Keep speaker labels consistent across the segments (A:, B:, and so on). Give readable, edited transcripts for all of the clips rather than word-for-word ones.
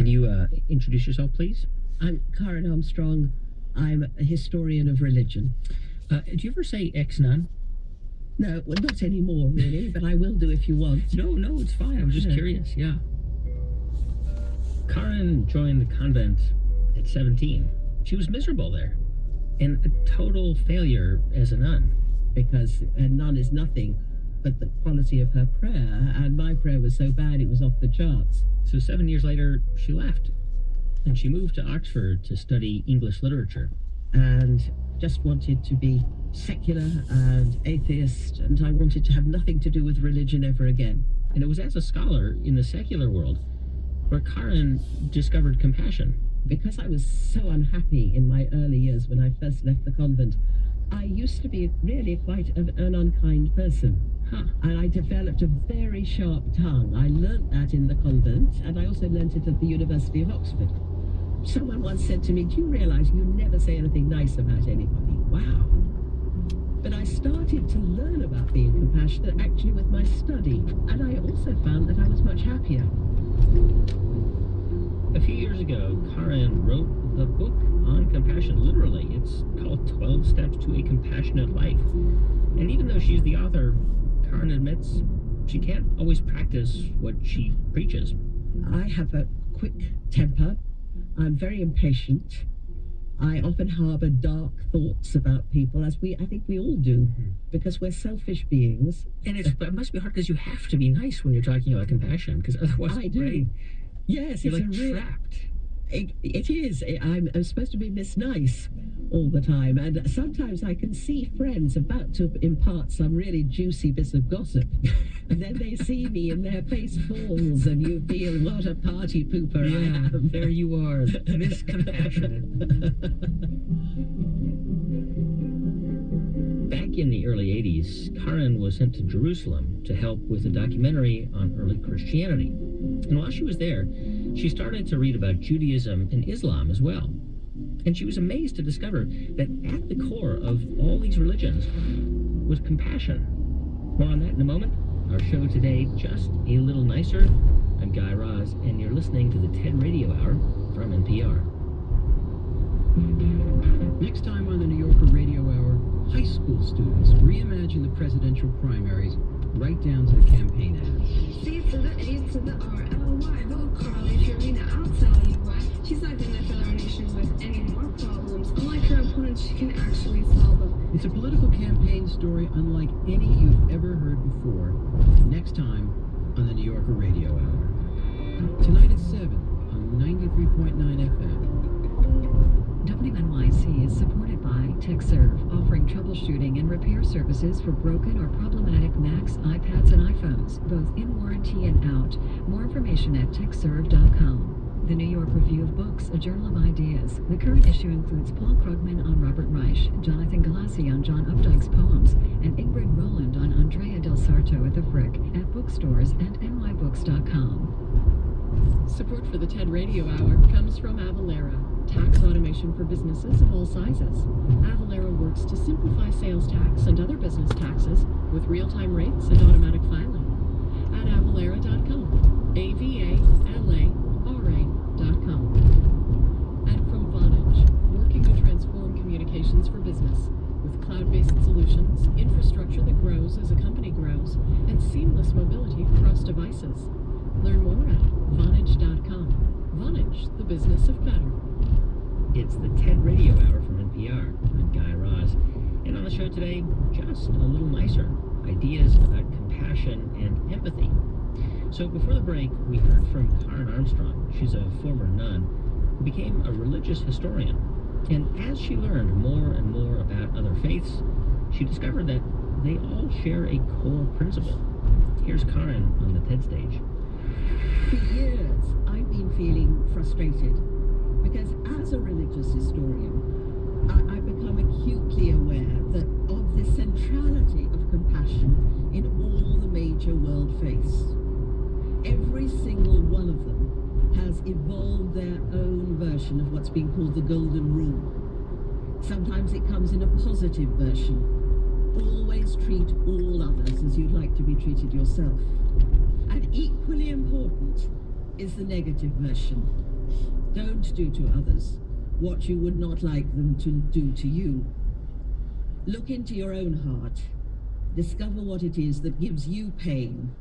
A: Can you introduce yourself, please?
B: I'm Karen Armstrong. I'm a historian of religion.
A: Do you ever say ex-nun?
B: No, well, not anymore, really, but I will do if you want.
A: No, it's fine. I was just curious, yeah. Karen joined the convent at 17. She was miserable there and a total failure as a nun.
B: Because a nun is nothing but the quality of her prayer, and my prayer was so bad it was off the charts.
A: So 7 years later, she left, and she moved to Oxford to study English literature.
B: And just wanted to be secular and atheist, and I wanted to have nothing to do with religion ever again.
A: And it was as a scholar in the secular world where Karen discovered compassion.
B: Because I was so unhappy in my early years when I first left the convent, I used to be really quite an unkind person. And I developed a very sharp tongue. I learnt that in the convent, and I also learnt it at the University of Oxford. Someone once said to me, "Do you realize you never say anything nice about anybody?" Wow. But I started to learn about being compassionate actually with my study, and I also found that I was much happier.
A: A few years ago, Karen wrote the book on compassion. Literally, it's called 12 Steps to a Compassionate Life. And even though she's the author, Karen admits she can't always practice what she preaches.
B: I have a quick temper. I'm very impatient. I often harbor dark thoughts about people, as I think we all do, because we're selfish beings.
A: And it must be hard because you have to be nice when you're talking about compassion, because otherwise,
B: I do.
A: Right,
B: Yes,
A: you're
B: it's
A: like trapped.
B: It is. I'm supposed to be Miss Nice all the time, and sometimes I can see friends about to impart some really juicy bits of gossip, and then they see me and their face falls, and you feel what a party pooper I am.
A: There you are, Miss Compassionate. Back in the early 80s, Karen was sent to Jerusalem to help with a documentary on early Christianity. And while she was there, she started to read about Judaism and Islam as well. And she was amazed to discover that at the core of all these religions was compassion. More on that in a moment. Our show today, Just a Little Nicer. I'm Guy Raz, and you're listening to the TED Radio Hour from NPR.
C: Next time on the New Yorker Radio Hour, high school students reimagine the presidential primaries right down to the campaign ads.
D: C to the A to the R L Y. Vote Carly Fiorina, I'll tell you why. She's not gonna fill our nation with any more problems. Unlike her opponent, she can actually solve them.
C: It's a political campaign story unlike any you've ever heard before. Next time on the New Yorker Radio Hour. Tonight at 7 on 93.9 FM.
E: WNYC is supported by TechServe, offering troubleshooting and repair services for broken or problematic Macs, iPads, and iPhones, both in warranty and out. More information at techserve.com. The New York Review of Books, a journal of ideas. The current issue includes Paul Krugman on Robert Reich, Jonathan Galassi on John Updike's poems, and Ingrid Rowland on Andrea del Sarto at the Frick at bookstores and nybooks.com.
F: Support for the TED Radio Hour comes from Avalara, tax automation for businesses of all sizes. Avalara works to simplify sales tax and other business taxes with real-time rates and automatic filing. At avalara.com, avalara.com. And from Vonage, working to transform communications for business with cloud-based solutions, infrastructure that grows as a company grows, and seamless mobility across devices. Learn more at Vonage.com. Vonage, the business of better.
A: It's the TED Radio Hour from NPR. I'm Guy Raz. And on the show today, just a little nicer. Ideas about compassion and empathy. So before the break, we heard from Karen Armstrong. She's a former nun who became a religious historian. And as she learned more and more about other faiths, she discovered that they all share a core principle. Here's Karen on the TED stage.
B: For years, I've been feeling frustrated because as a religious historian, I've become acutely aware of the centrality of compassion in all the major world faiths. Every single one of them has evolved their own version of what's being called the Golden Rule. Sometimes it comes in a positive version. Always treat all others as you'd like to be treated yourself. And equally important is the negative version. Don't do to others what you would not like them to do to you. Look into your own heart. Discover what it is that gives you pain,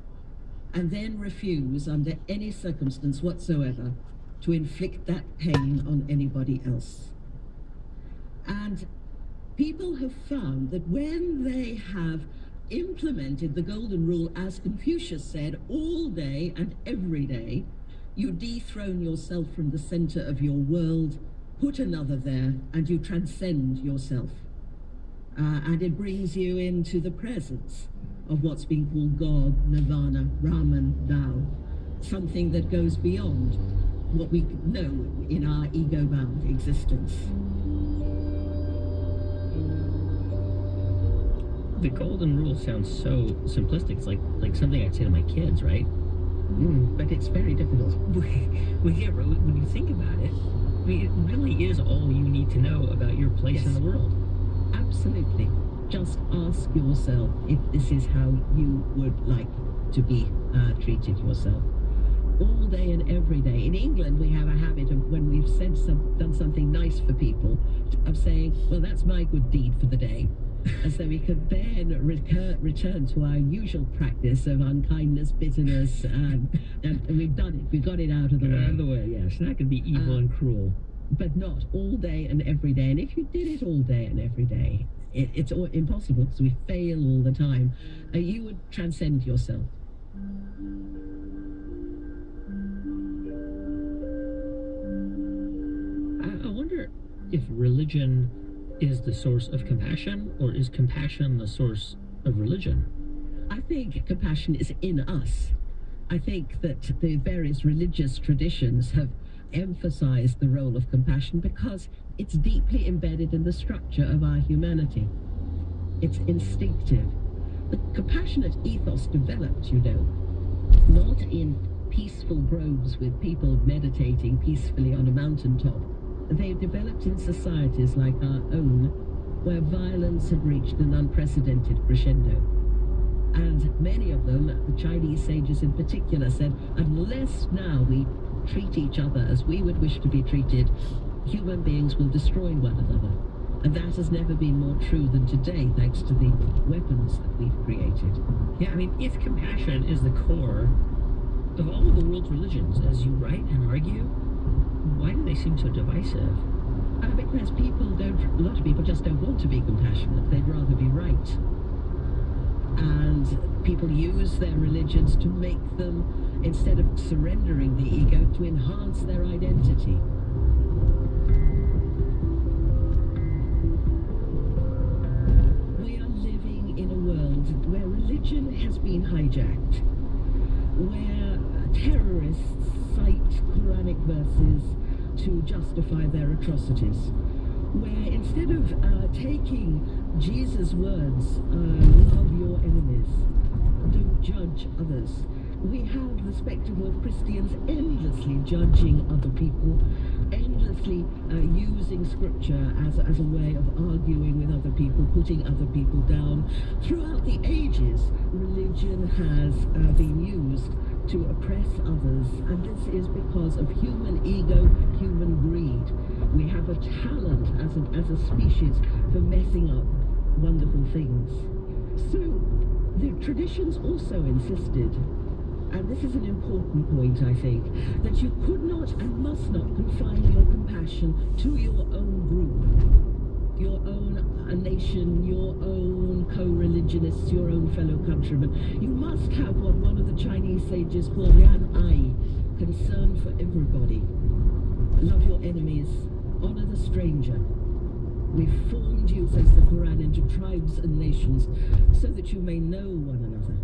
B: and then refuse under any circumstance whatsoever to inflict that pain on anybody else. And people have found that when they have implemented the golden rule, as Confucius said, all day and every day, you dethrone yourself from the center of your world, put another there, and you transcend yourself. And it brings you into the presence of what's being called God, Nirvana, Brahman, Tao, something that goes beyond what we know in our ego-bound existence.
A: The golden rule sounds so simplistic. It's like something I'd say to my kids, right?
B: But it's very difficult.
A: Well, yeah, but when you think about it, I mean, it really is all you need to know about your place in the world.
B: Absolutely. Just ask yourself if this is how you would like to be treated yourself. All day and every day. In England, we have a habit of, when we've done something nice for people, of saying, well, that's my good deed for the day. And so we could then return to our usual practice of unkindness, bitterness, and we've done it. We've got it out of the way.
A: Out of the way, yes. That could be evil and cruel.
B: But not all day and every day. And if you did it all day and every day, it's impossible because we fail all the time. You would transcend yourself.
A: I wonder if religion is the source of compassion, or is compassion the source of religion?
B: I think compassion is in us. I think that the various religious traditions have emphasized the role of compassion because it's deeply embedded in the structure of our humanity. It's instinctive. The compassionate ethos developed, you know, not in peaceful groves with people meditating peacefully on a mountaintop. They've developed in societies like our own, where violence had reached an unprecedented crescendo. And many of them, the Chinese sages in particular, said, unless now we treat each other as we would wish to be treated, human beings will destroy one another. And that has never been more true than today, thanks to the weapons that we've created.
A: Yeah, I mean, if compassion is the core of all of the world's religions, as you write and argue, why do they seem so divisive?
B: Because a lot of people just don't want to be compassionate. They'd rather be right. And people use their religions to make them, instead of surrendering the ego, to enhance their identity. We are living in a world where religion has been hijacked, where terrorists cite Quranic verses to justify their atrocities, where instead of taking Jesus' words, love your enemies, don't judge others, we have the spectacle of Christians endlessly judging other people, endlessly using scripture as a way of arguing with other people, putting other people down. Throughout the ages, religion has been used to oppress others, and this is because of human ego, human greed. We have a talent as a species for messing up wonderful things. So the traditions also insisted, and this is an important point, I think, that you could not and must not confine your compassion to your own group, your own nation, your own co-religionists, your own fellow countrymen. You must have what one of the Chinese sages called Yan Ai, concern for everybody. Love your enemies, honor the stranger. We've formed you, says the Quran, into tribes and nations so that you may know one another.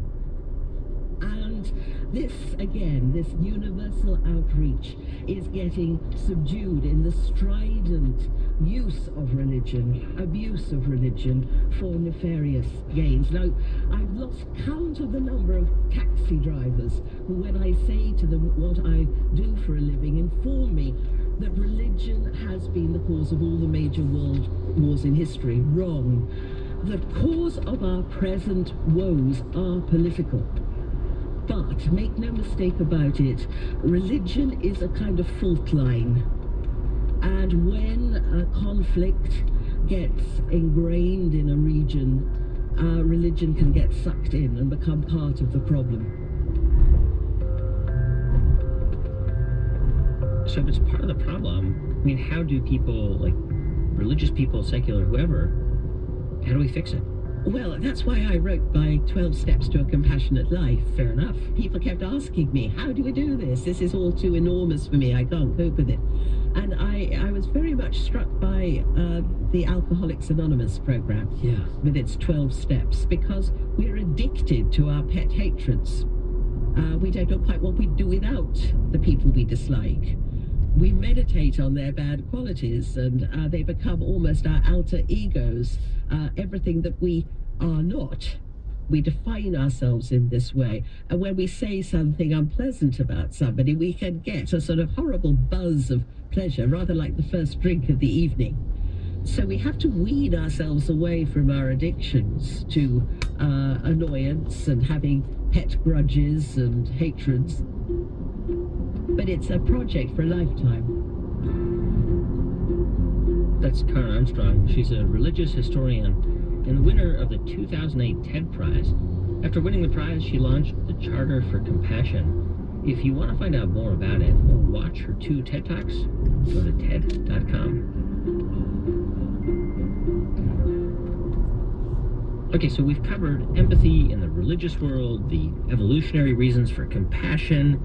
B: And this, again, this universal outreach is getting subdued in the strident use of religion, abuse of religion for nefarious gains. Now, I've lost count of the number of taxi drivers who, when I say to them what I do for a living, inform me that religion has been the cause of all the major world wars in history. Wrong. The cause of our present woes are political. But make no mistake about it, religion is a kind of fault line. And when a conflict gets ingrained in a region, religion can get sucked in and become part of the problem.
A: So if it's part of the problem, I mean, how do people, like religious people, secular, whoever, how do we fix it?
B: Well, that's why I wrote my 12 Steps to a Compassionate Life.
A: Fair enough.
B: People kept asking me, how do we do this? This is all too enormous for me. I can't cope with it. And I was very much struck by the Alcoholics Anonymous program with its 12 steps, because we're addicted to our pet hatreds. We don't know quite what we'd do without the people we dislike. We meditate on their bad qualities, and they become almost our alter egos, everything that we are not. We define ourselves in this way, and when we say something unpleasant about somebody, we can get a sort of horrible buzz of pleasure, rather like the first drink of the evening. So we have to wean ourselves away from our addictions to annoyance and having pet grudges and hatreds. But it's a project for a lifetime.
A: That's Karen Armstrong. She's a religious historian and the winner of the 2008 TED Prize. After winning the prize, she launched the Charter for Compassion. If you want to find out more about it or watch her 2 TED Talks, go to TED.com. Okay, so we've covered empathy in the religious world, the evolutionary reasons for compassion.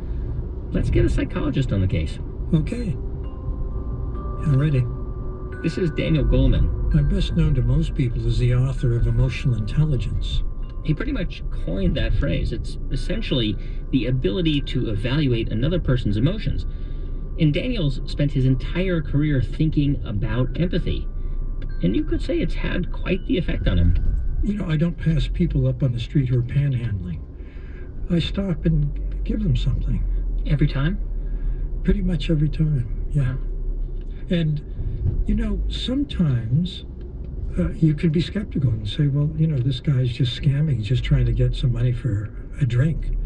A: Let's get a psychologist on the case.
G: Okay. I'm ready.
A: This is Daniel Goleman.
G: I'm best known to most people as the author of Emotional Intelligence.
A: He pretty much coined that phrase. It's essentially the ability to evaluate another person's emotions. And Daniel's spent his entire career thinking about empathy. And you could say it's had quite the effect on him.
G: You know, I don't pass people up on the street who are panhandling. I stop and give them something.
A: Every time?
G: Pretty much every time, yeah. And, you know, sometimes you could be skeptical and say, well, you know, this guy's just scamming. He's just trying to get some money for a drink.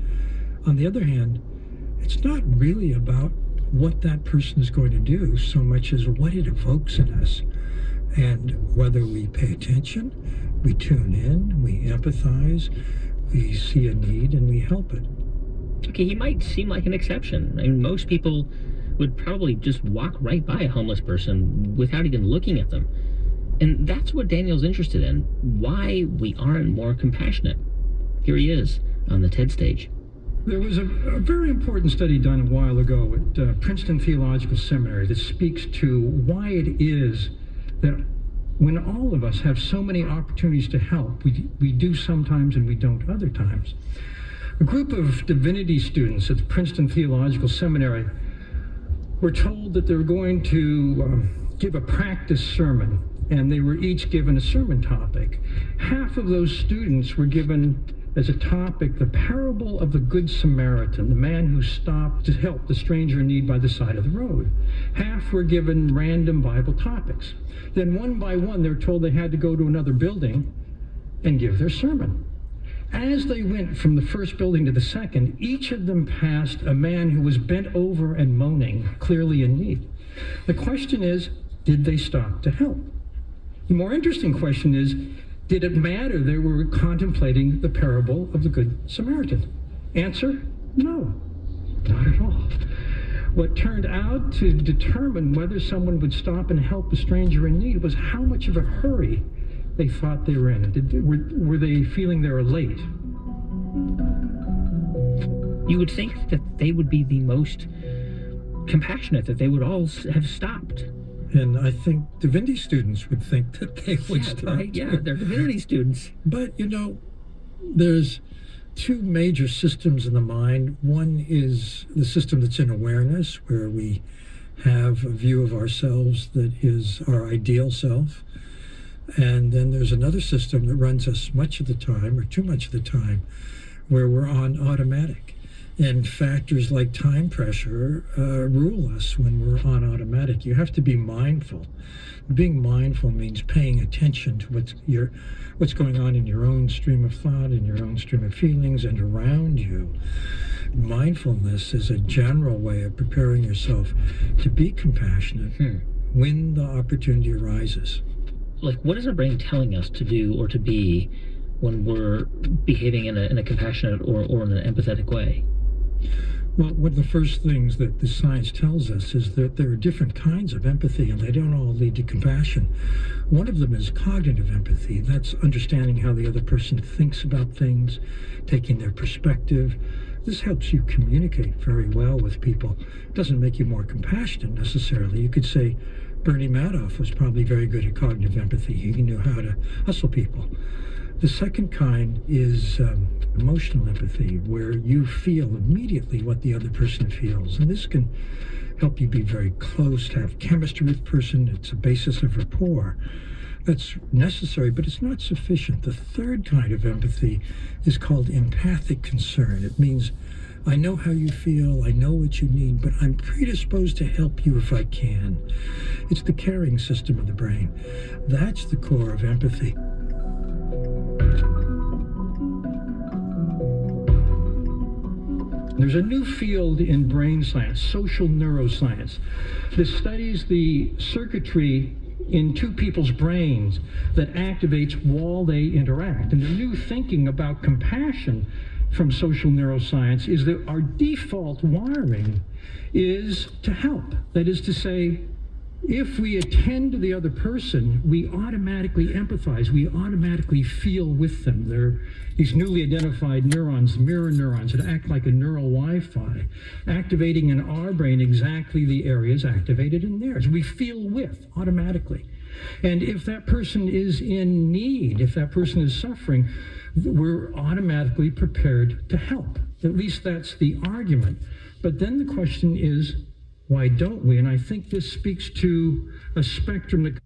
G: On the other hand, it's not really about what that person is going to do so much as what it evokes in us. And whether we pay attention, we tune in, we empathize, we see a need, and we help it.
A: Okay, he might seem like an exception. I mean, most people would probably just walk right by a homeless person without even looking at them. And that's what Daniel's interested in, why we aren't more compassionate. Here he is on the TED stage.
G: There was a very important study done a while ago at Princeton Theological Seminary that speaks to why it is that when all of us have so many opportunities to help, we do sometimes and we don't other times. A group of divinity students at the Princeton Theological Seminary were told that they were going to give a practice sermon, and they were each given a sermon topic. Half of those students were given as a topic the parable of the Good Samaritan, the man who stopped to help the stranger in need by the side of the road. Half were given random Bible topics. Then one by one, they were told they had to go to another building and give their sermon. As they went from the first building to the second, each of them passed a man who was bent over and moaning, clearly in need. The question is, did they stop to help? The more interesting question is, did it matter they were contemplating the parable of the Good Samaritan? Answer, no, not at all. What turned out to determine whether someone would stop and help a stranger in need was how much of a hurry they thought they were in. Were they feeling they were late?
A: You would think that they would be the most compassionate, that they would all have stopped.
G: And I think divinity students would think that they would stop.
A: Right? Yeah, they're divinity students.
G: But, you know, there's two major systems in the mind. One is the system that's in awareness, where we have a view of ourselves that is our ideal self. And then there's another system that runs us much of the time, or too much of the time, where we're on automatic. And factors like time pressure rule us when we're on automatic. You have to be mindful. Being mindful means paying attention to what's going on in your own stream of thought, in your own stream of feelings, and around you. Mindfulness is a general way of preparing yourself to be compassionate when the opportunity arises.
A: Like, what is our brain telling us to do or to be when we're behaving in a compassionate or in an empathetic way?
G: Well, one of the first things that the science tells us is that there are different kinds of empathy, and they don't all lead to compassion. One of them is cognitive empathy. That's understanding how the other person thinks about things, taking their perspective. This helps you communicate very well with people. It doesn't make you more compassionate necessarily. You could say Bernie Madoff was probably very good at cognitive empathy. He knew how to hustle people. The second kind is emotional empathy, where you feel immediately what the other person feels. And this can help you be very close, to have chemistry with the person. It's a basis of rapport. That's necessary, but it's not sufficient. The third kind of empathy is called empathic concern. It means I know how you feel, I know what you need, but I'm predisposed to help you if I can. It's the caring system of the brain. That's the core of empathy. There's a new field in brain science, social neuroscience. This studies the circuitry in two people's brains that activates while they interact. And the new thinking about compassion from social neuroscience is that our default wiring is to help. That is to say, if we attend to the other person, we automatically empathize. We automatically feel with them. They're these newly identified neurons, mirror neurons, that act like a neural Wi-Fi, activating in our brain exactly the areas activated in theirs. We feel with automatically. And if that person is in need, if that person is suffering, we're automatically prepared to help. At least that's the argument. But then the question is, why don't we? And I think this speaks to a spectrum that